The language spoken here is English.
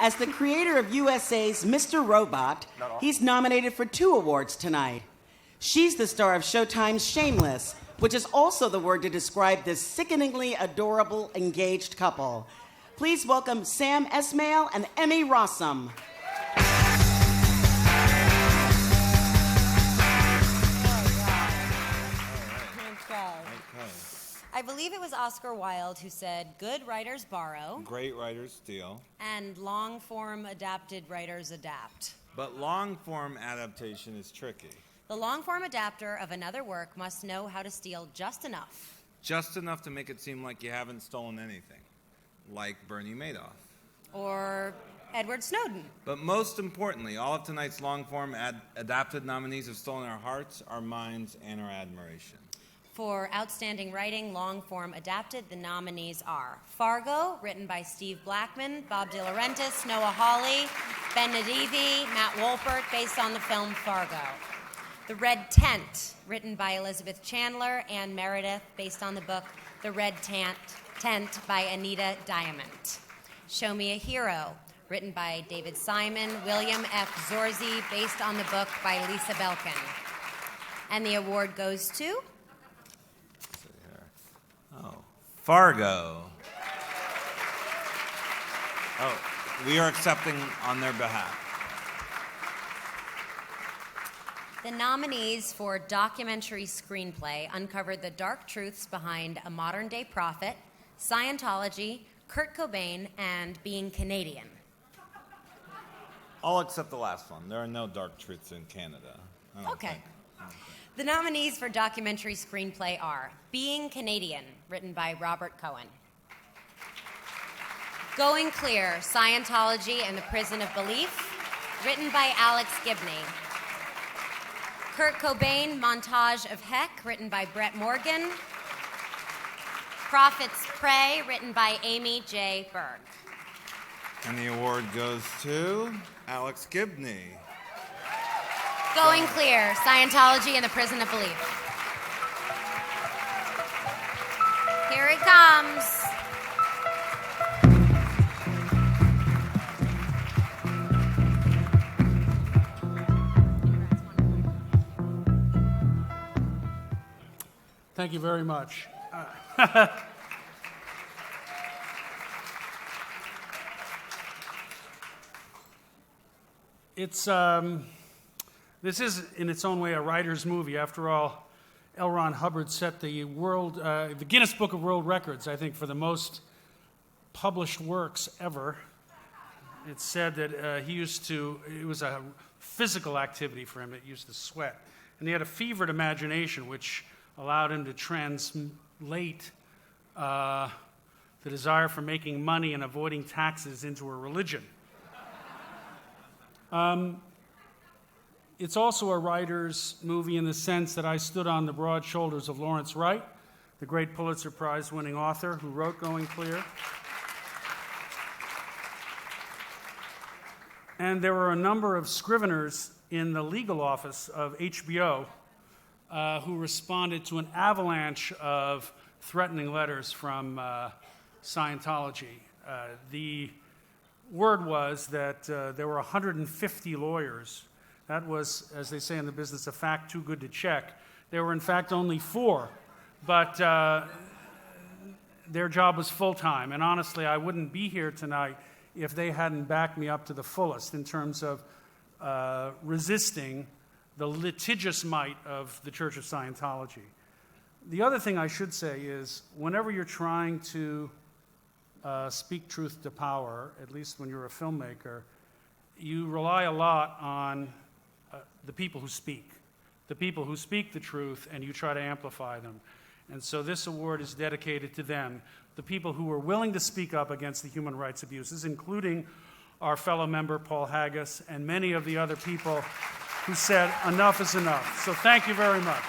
As the creator of USA's Mr. Robot, he's nominated for 2 awards tonight. She's the star of Showtime's Shameless, which is also the word to describe this sickeningly adorable engaged couple. Please welcome Sam Esmail and Emmy Rossum. I believe it was Oscar Wilde who said, "Good writers borrow. Great writers steal. And long-form adapted writers adapt." But long-form adaptation is tricky. The long-form adapter of another work must know how to steal just enough. Just enough to make it seem like you haven't stolen anything. Like Bernie Madoff. Or Edward Snowden. But most importantly, all of tonight's long-form adapted nominees have stolen our hearts, our minds, and our admiration. For outstanding writing, long-form adapted, the nominees are Fargo, written by Steve Blackman, Bob De Laurentiis, Noah Hawley, Ben Nadivi, Matt Wolpert, based on the film Fargo. The Red Tent, written by Elizabeth Chandler, Ann Meredith, based on the book The Red Tent by Anita Diamond. Show Me a Hero, written by David Simon, William F. Zorzi, based on the book by Lisa Belkin. And the award goes to... Fargo. Oh, we are accepting on their behalf. The nominees for documentary screenplay uncovered the dark truths behind A Modern-Day Prophet, Scientology, Kurt Cobain, and being Canadian. All except the last one. There are no dark truths in Canada. Okay. The nominees for documentary screenplay are Being Canadian, written by Robert Cohen. Going Clear, Scientology and the Prison of Belief, written by Alex Gibney. Kurt Cobain, Montage of Heck, written by Brett Morgan. Prophet's Prey, written by Amy J. Berg. And the award goes to Alex Gibney. Going Clear, Scientology and the Prison of Belief. Here it comes. Thank you very much. This is, in its own way, a writer's movie. After all, L. Ron Hubbard set the Guinness Book of World Records, I think, for the most published works ever. It's said that it was a physical activity for him. It used to sweat. And he had a fevered imagination, which allowed him to translate the desire for making money and avoiding taxes into a religion. It's also a writer's movie in the sense that I stood on the broad shoulders of Lawrence Wright, the great Pulitzer Prize-winning author who wrote Going Clear. And there were a number of scriveners in the legal office of HBO who responded to an avalanche of threatening letters from Scientology. The word was that there were 150 lawyers. That was, as they say in the business, a fact too good to check. There were, in fact, only 4, but their job was full-time. And honestly, I wouldn't be here tonight if they hadn't backed me up to the fullest in terms of resisting the litigious might of the Church of Scientology. The other thing I should say is, whenever you're trying to speak truth to power, at least when you're a filmmaker, you rely a lot on the people who speak the truth, and you try to amplify them. And so this award is dedicated to them, the people who were willing to speak up against the human rights abuses, including our fellow member Paul Haggis and many of the other people who said enough is enough. So thank you very much.